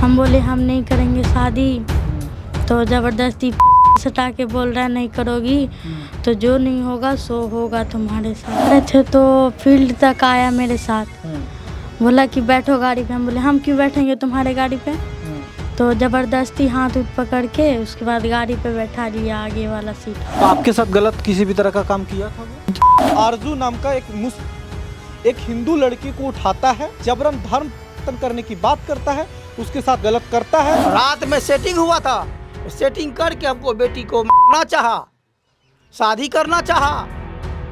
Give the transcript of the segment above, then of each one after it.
हम बोले हम नहीं करेंगे शादी, तो ज़बरदस्ती सटा के बोल रहा है नहीं करोगी तो जो नहीं होगा सो होगा तुम्हारे साथ। रहे थे तो फील्ड तक आया मेरे साथ, बोला कि बैठो गाड़ी पे। हम बोले हम क्यों बैठेंगे तुम्हारे गाड़ी पे, तो ज़बरदस्ती हाथ उठ पकड़ के उसके बाद गाड़ी पे बैठा लिया आगे वाला सीट। तो आपके साथ गलत किसी भी तरह का काम किया था वो? आरजू नाम का एक हिंदू लड़की को उठाता है, जबरन धर्म परिवर्तन करने की बात करता है, उसके साथ गलत करता है। रात में सेटिंग हुआ था, सेटिंग करके हमको बेटी को मारना चाहा, शादी करना चाहा,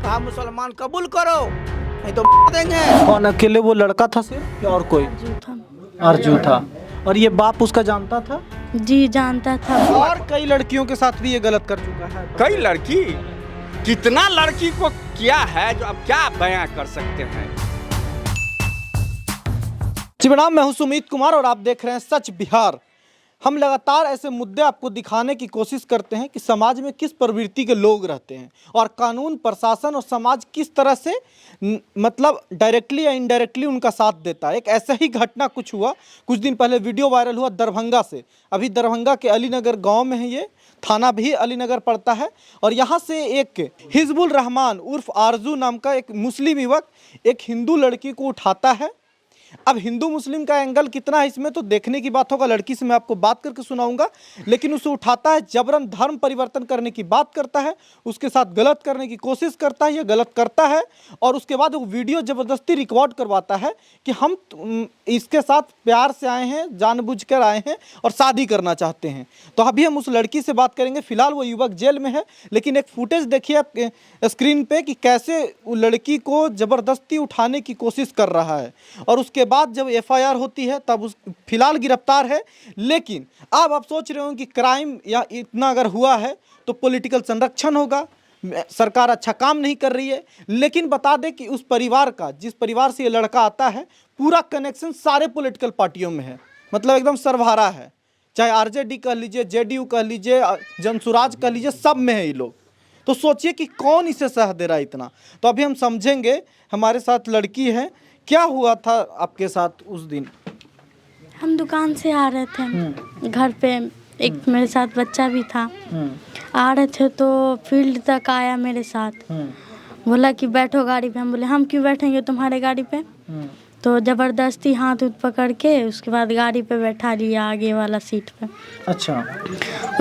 कहा मुसलमान कबूल करो नहीं तो मार देंगे। कौन अकेले वो लड़का था सिर्फ या और कोई? आरजू था। और ये बाप उसका जानता था? जी जानता था। और कई लड़कियों के साथ भी ये गलत कर चुका है। कई लड़की, कितना लड़की को किया है जो अब क्या बयां कर सकते हैं। जी प्रणाम, मैं हूं सुमित कुमार और आप देख रहे हैं सच बिहार। हम लगातार ऐसे मुद्दे आपको दिखाने की कोशिश करते हैं कि समाज में किस प्रवृत्ति के लोग रहते हैं और कानून, प्रशासन और समाज किस तरह से मतलब डायरेक्टली या इनडायरेक्टली उनका साथ देता है। एक ऐसा ही घटना कुछ हुआ, कुछ दिन पहले वीडियो वायरल हुआ दरभंगा से। अभी दरभंगा के अलीनगर गांव में है, ये थाना भी अलीनगर पड़ता है। और यहाँ से एक हिजबुल रहमान उर्फ आरजू नाम का एक मुस्लिम युवक एक हिंदू लड़की को उठाता है। अब हिंदू मुस्लिम का एंगल कितना है इसमें तो देखने की बात होगा, लड़की से मैं आपको बात करके सुनाऊंगा। लेकिन उसे उठाता है, जबरन धर्म परिवर्तन करने की बात करता है, उसके साथ गलत करने की कोशिश करता है, ये गलत करता है। और उसके बाद वो वीडियो ज़बरदस्ती रिकॉर्ड करवाता है कि हम इसके साथ प्यार से आए हैं, जानबूझकर आए हैं और शादी करना चाहते हैं। तो अभी हम उस लड़की से बात करेंगे। फिलहाल वो युवक जेल में है, लेकिन एक फुटेज देखिए आप स्क्रीन पे कि कैसे वो लड़की को ज़बरदस्ती उठाने की कोशिश कर रहा है। और उसके बाद जब एफआईआर होती है तब उस फिलहाल गिरफ्तार है। लेकिन अब आप सोच रहे हो कि क्राइम या इतना अगर हुआ है तो पॉलिटिकल संरक्षण होगा, सरकार अच्छा काम नहीं कर रही है। लेकिन बता दें कि उस परिवार का, जिस परिवार से ये लड़का आता है, पूरा कनेक्शन सारे पॉलिटिकल पार्टियों में है, मतलब एकदम सर्वहारा है। चाहे आरजेडी कह लीजिए, जेडीयू कह लीजिए, जनसुराज कह लीजिए, सब में है ये लोग। तो सोचिए कि कौन इसे सह दे रहा है इतना। तो अभी हम समझेंगे, हमारे साथ लड़की है। क्या हुआ था आपके साथ उस दिन? हम दुकान से आ रहे थे, घर पे एक मेरे साथ बच्चा भी था। आ रहे थे तो फील्ड तक आया मेरे साथ, बोला कि बैठो गाड़ी पे। हम बोले हम क्यों बैठेंगे तुम्हारे गाड़ी पे, तो ज़बरदस्ती हाथ उठ पकड़ के उसके बाद गाड़ी पे बैठा लिया आगे वाला सीट पे। अच्छा।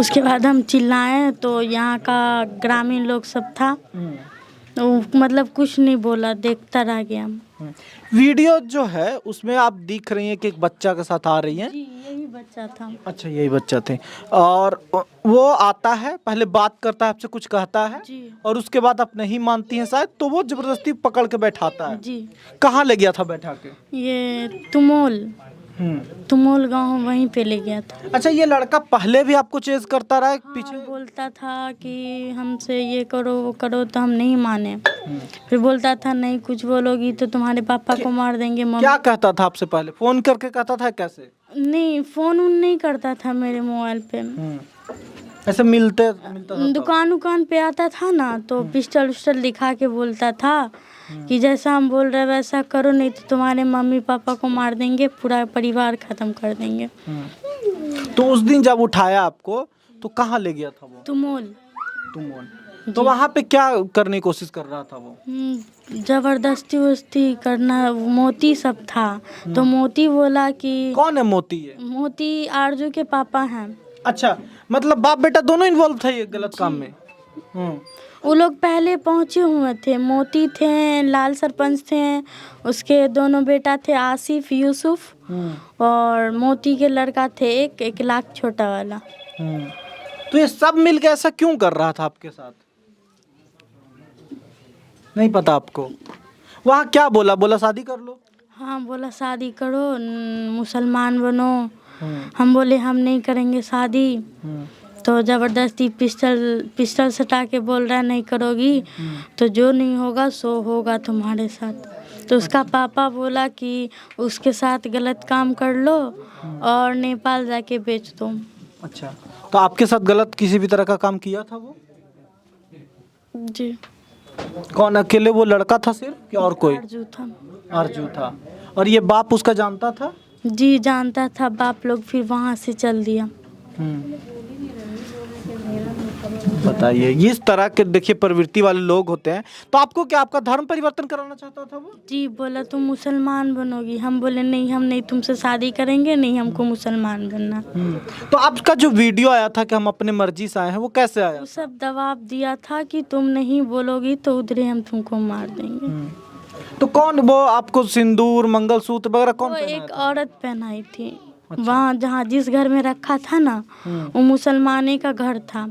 उसके बाद हम चिल्लाए तो यहाँ का ग्रामीण लोग सब था, तो मतलब कुछ नहीं बोला, देखता रह गया। वीडियो जो है उसमें आप दिख रही हैं कि एक बच्चा के साथ आ रही हैं। जी यही बच्चा था। अच्छा, यही बच्चा थे। और वो आता है, पहले बात करता है, आपसे कुछ कहता है जी। और उसके बाद आप नहीं मानती हैं शायद, तो वो जबरदस्ती पकड़ के बैठाता है। जी। कहाँ ले गया था बैठा के? ये तुमोल गांव, वहीं पे ले गया था। अच्छा, ये लड़का पहले भी आपको चेज करता रहा है? पीछे बोलता था कि हमसे ये करो वो करो, तो हम नहीं माने। फिर बोलता था नहीं कुछ बोलोगी तो तुम्हारे पापा को मार देंगे। मम्मी क्या कहता था आपसे? पहले फोन करके कहता था कैसे? नहीं, फोन उन नहीं करता था मेरे मोबाइल पे। ऐसे मिलता था दुकान पे आता था ना, तो पिस्टल उस्टल दिखा के बोलता था कि जैसा हम बोल रहे वैसा करो, नहीं तो तुम्हारे मम्मी पापा को मार देंगे, पूरा परिवार खत्म कर देंगे। तो उस दिन जब उठाया आपको तो कहाँ ले गया था वो? तुमोल। तो वहाँ पे क्या करने की कोशिश कर रहा था वो? जबरदस्ती वस्ती करना, मोती सब था। तो मोती बोला कि कौन है मोती? है मोती आरजू के पापा हैं। अच्छा, मतलब बाप बेटा दोनों इन्वॉल्व थे ये गलत काम में? वो लोग पहले पहुंचे हुए थे। मोती थे, लाल सरपंच थे, उसके दोनों बेटा थे आसिफ यूसुफ, और मोती के लड़का थे एक लाख छोटा वाला। तो ये सब मिलके ऐसा क्यों कर रहा था आपके साथ? नहीं पता आपको? वहाँ क्या बोला? बोला शादी कर लो? हाँ बोला शादी करो, मुसलमान बनो। हम बोले हम नहीं करेंगे शादी, तो ज़बरदस्ती पिस्टल सटा के बोल रहा है नहीं करोगी तो जो नहीं होगा सो होगा तुम्हारे साथ। तो उसका पापा बोला कि उसके साथ गलत काम कर लो और नेपाल जाके बेच दो। अच्छा, तो आपके साथ गलत किसी भी तरह का काम किया था वो? जी। कौन अकेले वो लड़का था सिर्फ या और कोई? आरजू था। आरजू था। और ये बाप उसका जानता था? जी जानता था बाप लोग, फिर वहाँ से चल दिया। बताइए, इस तरह के देखिए प्रवृत्ति वाले लोग होते हैं, तो आपको क्या आपका धर्म परिवर्तन कराना चाहता था वो? जी बोला तुम मुसलमान बनोगी, हम बोले नहीं, हम नहीं तुमसे शादी करेंगे, नहीं हमको मुसलमान बनना। तो आपका जो वीडियो आया था कि हम अपने मर्जी से आए हैं, वो कैसे आया? वो सब दबाव दिया था कि तुम नहीं बोलोगी तो उधरे हम तुमको मार देंगे। तो कौन वो आपको सिंदूर मंगलसूत्र वगैरह कौन वो पहनाया एक था? औरत पहनाई थी। वहाँ जहाँ जिस घर में रखा था ना, वो मुसलमाने का घर था,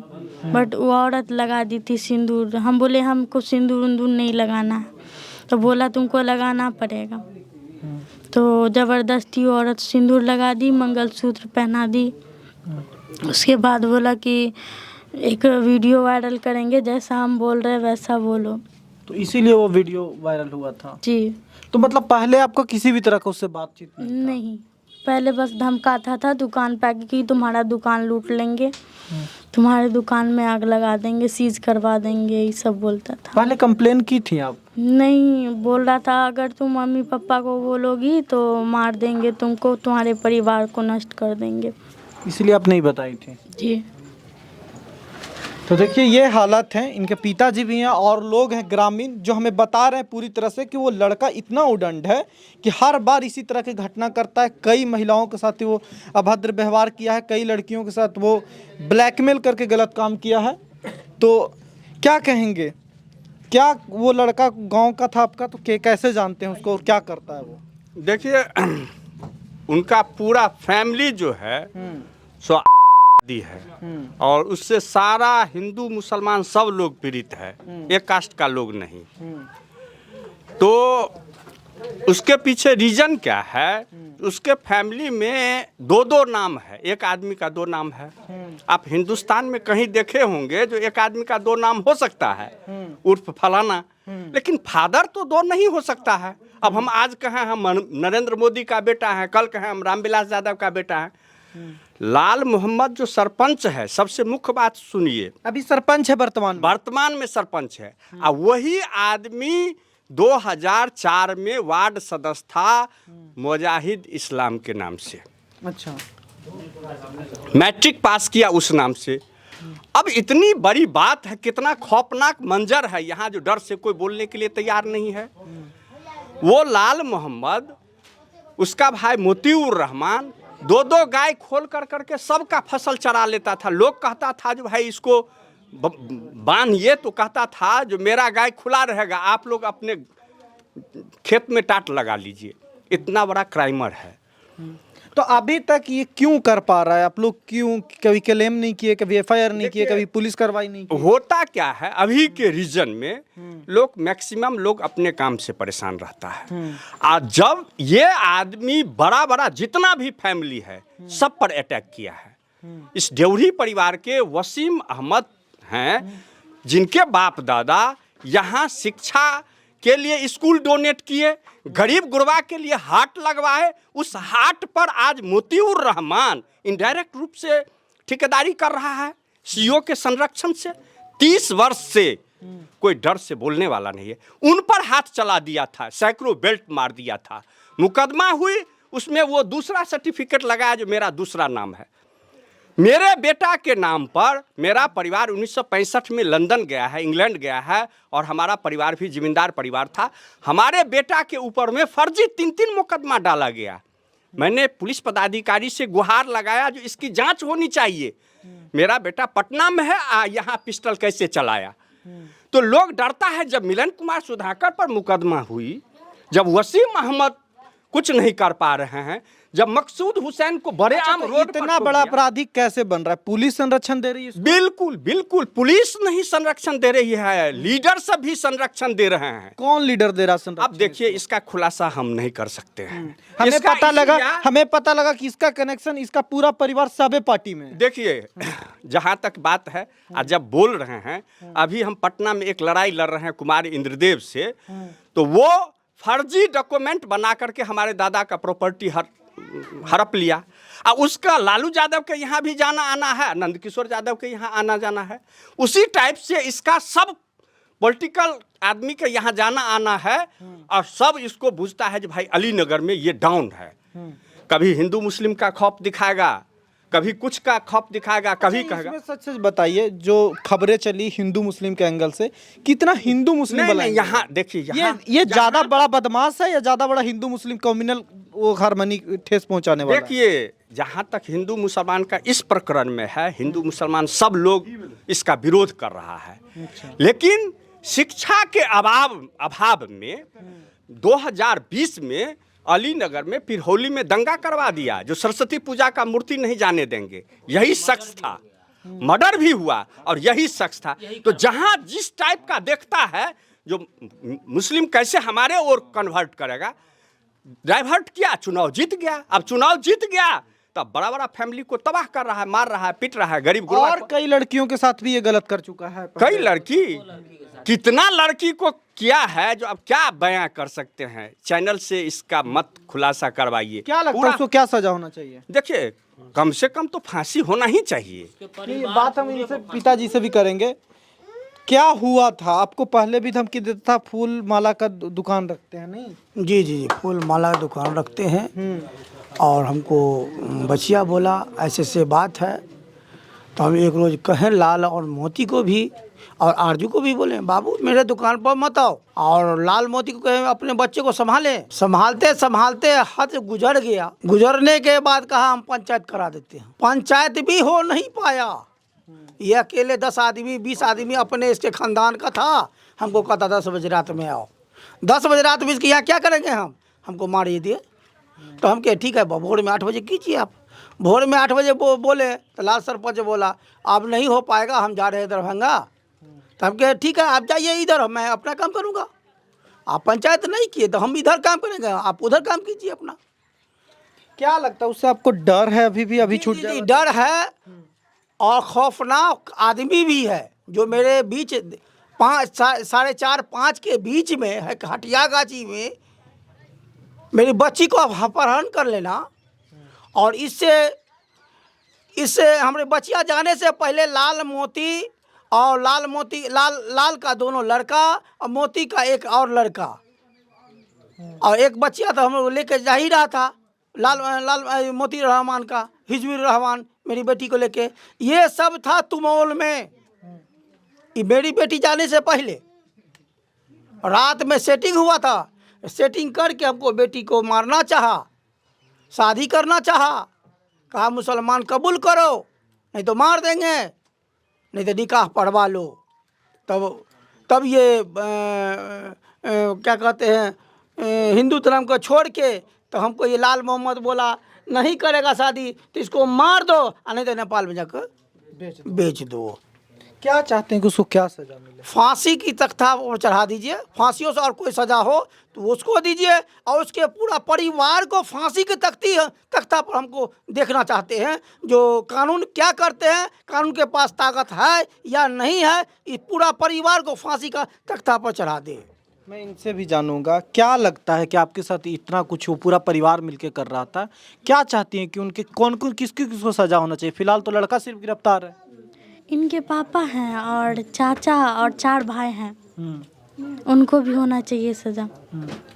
बट वो औरत लगा दी थी सिंदूर। हम बोले हमको सिंदूर उंदूर नहीं लगाना है, तो बोला तुमको लगाना पड़ेगा। तो ज़बरदस्ती वो औरत सिंदूर लगा दी, मंगलसूत्र पहना दी। उसके बाद बोला कि एक वीडियो वायरल करेंगे, जैसा हम बोल रहे हैं वैसा बोलो। तो इसीलिए वो वीडियो वायरल हुआ था। जी तो मतलब पहले आपका किसी भी तरह का उससे बातचीत नहीं? नहीं, पहले बस धमकाता था दुकान पे आके कि तुम्हारा दुकान लूट लेंगे, तुम्हारे दुकान में आग लगा देंगे, सीज करवा देंगे, ये सब बोलता था। पहले कंप्लेन की थी आप? नहीं, बोल रहा था अगर तुम मम्मी पापा को बोलोगी तो मार देंगे तुमको, तुम्हारे परिवार को नष्ट कर देंगे। इसलिए आप नहीं बताई थी? जी तो देखिए ये हालत है, इनके पिताजी भी हैं और लोग हैं ग्रामीण जो हमें बता रहे हैं पूरी तरह से कि वो लड़का इतना उदंड है कि हर बार इसी तरह की घटना करता है। कई महिलाओं के साथ वो अभद्र व्यवहार किया है, कई लड़कियों के साथ वो ब्लैकमेल करके गलत काम किया है। तो क्या कहेंगे, क्या वो लड़का गांव का था आपका, तो कैसे जानते हैं उसको और क्या करता है वो? देखिए उनका पूरा फैमिली जो है सो दी है और उससे सारा हिंदू मुसलमान सब लोग पीड़ित है, एक कास्ट का लोग नहीं। तो उसके पीछे रीजन क्या है? उसके फैमिली में दो नाम है, एक आदमी का दो नाम है। आप हिंदुस्तान में कहीं देखे होंगे जो एक आदमी का दो नाम हो सकता है, उर्फ फलाना, लेकिन फादर तो दो नहीं हो सकता है। अब हम आज कहें हम नरेंद्र मोदी का बेटा है, कल कहें हम रामविलास यादव का बेटा है। लाल मोहम्मद जो सरपंच है, सबसे मुख्य बात सुनिए, अभी सरपंच है वर्तमान में सरपंच है, और वही आदमी 2004 में वार्ड सदस्य था मुजाहिद इस्लाम के नाम से। अच्छा, मैट्रिक पास किया उस नाम से। अब इतनी बड़ी बात है, कितना खौफनाक मंजर है यहाँ जो डर से कोई बोलने के लिए तैयार नहीं है। वो लाल मोहम्मद, उसका भाई मोतीउर रहमान दो गाय खोल कर करके सबका फसल चरा लेता था। लोग कहता था जो भाई इसको बांधिए, तो कहता था जो मेरा गाय खुला रहेगा, आप लोग अपने खेत में टाट लगा लीजिए। इतना बड़ा क्राइमर है। तो अभी तक ये क्यों कर पा रहा है? आप लोग क्यों कभी क्लेम नहीं किए, कभी एफआईआर नहीं किए, कभी पुलिस कार्रवाई नहीं की? होता क्या है, अभी के रीजन में लोग मैक्सिमम लोग अपने काम से परेशान रहता है। और जब ये आदमी बड़ा जितना भी फैमिली है सब पर अटैक किया है। इस देवरी परिवार के वसीम अहमद हैं, जिनके बाप दादा यहाँ शिक्षा के लिए स्कूल डोनेट किए, गरीब गुरबा के लिए हाट लगवाए। उस हाट पर आज मोतीउर रहमान इनडायरेक्ट रूप से ठेकेदारी कर रहा है सीओ के संरक्षण से। 30 वर्ष से कोई डर से बोलने वाला नहीं है। उन पर हाथ चला दिया था, सैकड़ों बेल्ट मार दिया था, मुकदमा हुई, उसमें वो दूसरा सर्टिफिकेट लगाया जो मेरा दूसरा नाम है। मेरे बेटा के नाम पर मेरा परिवार 1965 में लंदन गया है, इंग्लैंड गया है, और हमारा परिवार भी जमींदार परिवार था। हमारे बेटा के ऊपर में फर्जी 3 मुकदमा डाला गया। मैंने पुलिस पदाधिकारी से गुहार लगाया जो इसकी जांच होनी चाहिए। मेरा बेटा पटना में है, यहाँ पिस्टल कैसे चलाया? तो लोग डरता है। जब मिलन कुमार सुधाकर पर मुकदमा हुई, जब वसीम अहमद कुछ नहीं कर पा रहे हैं, जब मकसूद हुसैन को बड़े आम रोड पर इतना बड़ा अपराधी कैसे बन रहा है? पुलिस संरक्षण दे रही है इसको? बिल्कुल पुलिस नहीं संरक्षण दे रही है, लीडर सब भी संरक्षण दे रहे हैं। कौन लीडर दे रहा संरक्षण? अब देखिए, इसका खुलासा हम नहीं कर सकते हैं। हमें पता लगा कि इसका कनेक्शन, इसका पूरा परिवार सबे पार्टी में। देखिए, जहाँ तक बात है, जब बोल रहे हैं, अभी हम पटना में एक लड़ाई लड़ रहे हैं कुमार इंद्रदेव से, तो वो फर्जी डॉक्यूमेंट बना करके हमारे दादा का प्रॉपर्टी हड़प लिया। और उसका लालू यादव के यहाँ भी जाना आना है, नंदकिशोर यादव के यहाँ आना जाना है। उसी टाइप से इसका सब पॉलिटिकल आदमी के यहाँ जाना आना है, और सब इसको बुझता है कि भाई अली नगर में ये डाउन है। कभी हिंदू मुस्लिम का खौफ दिखाएगा, कभी कुछ का खौफ दिखाएगा, कभी कहेगा। इसमें सच सच बताइए, जो खबरें चली हिंदू मुस्लिम के एंगल से, कितना हिंदू मुस्लिम नहीं, वाला नहीं, एंगल यहाँ है? देखिए, ये ज्यादा बड़ा बदमाश है या ज्यादा बड़ा हिंदू मुस्लिम कम्युनल वो हारमोनी ठेस पहुंचाने वाला है? देखिए, जहाँ तक हिंदू मुसलमान का इस प्रकरण में है, हिंदू मुसलमान सब लोग इसका विरोध कर रहा है। लेकिन शिक्षा के अभाव में 2020 में अलीनगर में फिर होली में दंगा करवा दिया, जो सरस्वती पूजा का मूर्ति नहीं जाने देंगे, यही शख्स था। मर्डर भी हुआ और यही शख्स था। तो जहाँ जिस टाइप का देखता है, जो मुस्लिम कैसे हमारे ओर कन्वर्ट करेगा, डाइवर्ट किया, चुनाव जीत गया। अब चुनाव जीत गया तब बड़ा बड़ा फैमिली को तबाह कर रहा है, मार रहा है, पिट रहा है, गरीब गुरबा और कई लड़कियों के साथ भी ये गलत कर चुका है। कई लड़की, कितना लड़की को किया है, जो अब क्या बयां कर सकते हैं। चैनल से इसका मत खुलासा करवाइए। क्या लगता है उसको क्या सजा होना चाहिए? देखिए, कम से कम तो फांसी होना ही चाहिए। ये बात हम इनसे पिताजी से भी करेंगे। क्या हुआ था? आपको पहले भी धमकी देता था? फूल माला का दुकान रखते हैं नहीं? जी जी जी, फूल माला दुकान रखते हैं और हमको बचिया बोला ऐसे से बात है। तो हम एक रोज़ कहें लाल और मोती को भी और आरजू को भी बोले, बाबू मेरे दुकान पर मत आओ। और लाल मोती को कहे अपने बच्चे को संभाले। संभालते संभालते हद गुजर गया। गुजरने के बाद कहा हम पंचायत करा देते हैं। पंचायत भी हो नहीं पाया। ये अकेले 10 आदमी 20 आदमी अपने इसके खानदान का था। हमको कहता 10 बजे रात में आओ। 10 बजे रात में इसके यहाँ क्या करेंगे हम? हमको मारिए दिए। तो हम कहे ठीक है, भोर में 8 बजे कीजिए आप। भोर में 8 बजे बोले तो लाल सरपंच बोला अब नहीं हो पाएगा, हम जा रहे हैं दरभंगा। तो हम कहे ठीक है, आप जाइए इधर, मैं अपना काम करूँगा। आप पंचायत नहीं किए तो हम इधर काम करेंगे, आप उधर काम कीजिए अपना। क्या लगता है उससे आपको डर है? अभी भी अभी छूट जाएगा? डर है और खौफनाक आदमी भी है। जो मेरे बीच 4:30 5 के बीच में है, हटिया गाची में मेरी बच्ची को अपहरण कर लेना और इससे हमारे बच्चियाँ जाने से पहले लाल मोती और लाल का दोनों लड़का और मोती का एक और लड़का और एक बच्चिया तो हम लोग लेके जा ही रहा था, लाल मोती रहमान का, हिजबुर रहमान मेरी बेटी को लेके। ये सब था तुमौल में। ये मेरी बेटी जाने से पहले रात में सेटिंग हुआ था। सेटिंग करके हमको बेटी को मारना चाहा, शादी करना चाहा। कहा मुसलमान कबूल करो नहीं तो मार देंगे, नहीं तो निकाह पढ़वा लो। तब ये क्या कहते हैं, हिंदू धर्म को छोड़ के तो हमको ये लाल मोहम्मद बोला नहीं करेगा शादी तो इसको मार दो, नहीं तो नेपाल में जाकर बेच दो। क्या चाहते हैं कि उसको क्या सजा मिले? फांसी की तख्ता पर चढ़ा दीजिए। फांसियों से और कोई सजा हो तो उसको दीजिए और उसके पूरा परिवार को फांसी की तख्ता पर हमको देखना चाहते हैं। जो कानून क्या करते हैं, कानून के पास ताकत है या नहीं है, इस पूरा परिवार को फांसी का तख्ता पर चढ़ा दे। मैं इनसे भी जानूंगा, क्या लगता है कि आपके साथ इतना कुछ वो पूरा परिवार मिलके कर रहा था? क्या चाहती हैं कि उनके कौन किसको सजा होना चाहिए? फिलहाल तो लड़का सिर्फ गिरफ्तार है। इनके पापा हैं और चाचा और 4 भाई हैं, उनको भी होना चाहिए सजा।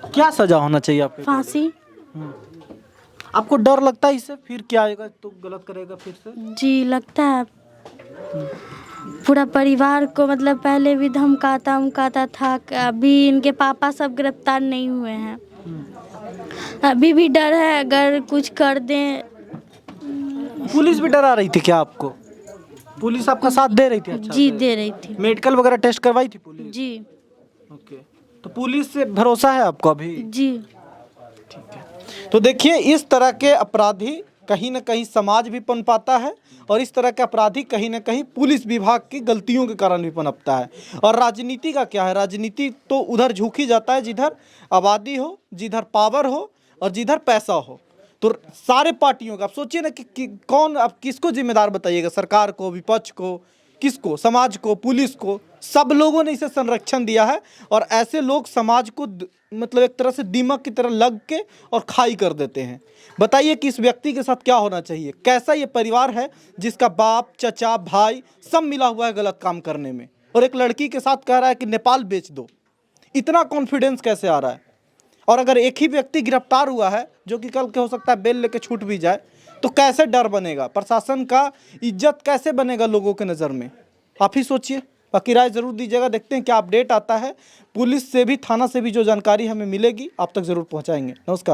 क्या सजा होना चाहिए आपको? फांसी। आपको डर लगता है इससे फिर क्या आएगा तो गलत करेगा फिर से? जी लगता है। पूरा परिवार को मतलब पहले भी धमकाता था। अभी इनके पापा सब गिरफ्तार नहीं हुए हैं, अभी भी डर है अगर कुछ कर दें। पुलिस भी डरा रही थी क्या आपको? पुलिस आपका साथ दे रही थी? अच्छा जी दे रही थी। मेडिकल वगैरह टेस्ट करवाई थी पुलिस? जी। ओके, तो पुलिस से भरोसा है आपको अभी? जी। तो देखिए, इस तरह के अपराधी कहीं ना कहीं समाज भी पनपाता है और इस तरह के अपराधी कहीं ना कहीं पुलिस विभाग की गलतियों के कारण भी पनपता है। और राजनीति का क्या है? राजनीति तो उधर झुकी जाता है जिधर आबादी हो, जिधर पावर हो और जिधर पैसा हो। तो सारे पार्टियों का आप सोचिए ना कि कौन, आप किसको जिम्मेदार बताइएगा? सरकार को, विपक्ष को, किसको? समाज को, पुलिस को। सब लोगों ने इसे संरक्षण दिया है और ऐसे लोग समाज को मतलब एक तरह से दीमक की तरह लग के और खाई कर देते हैं। बताइए कि इस व्यक्ति के साथ क्या होना चाहिए? कैसा ये परिवार है जिसका बाप, चचा, भाई सब मिला हुआ है गलत काम करने में, और एक लड़की के साथ कह रहा है कि नेपाल बेच दो। इतना कॉन्फिडेंस कैसे आ रहा है? और अगर एक ही व्यक्ति गिरफ्तार हुआ है जो कि कल के हो सकता है बेल लेके छूट भी जाए, तो कैसे डर बनेगा, प्रशासन का इज्जत कैसे बनेगा लोगों के नज़र में? आप ही सोचिए। बाकी राय ज़रूर दीजिएगा। देखते हैं क्या अपडेट आता है पुलिस से भी, थाना से भी जो जानकारी हमें मिलेगी आप तक ज़रूर पहुँचाएंगे। नमस्कार।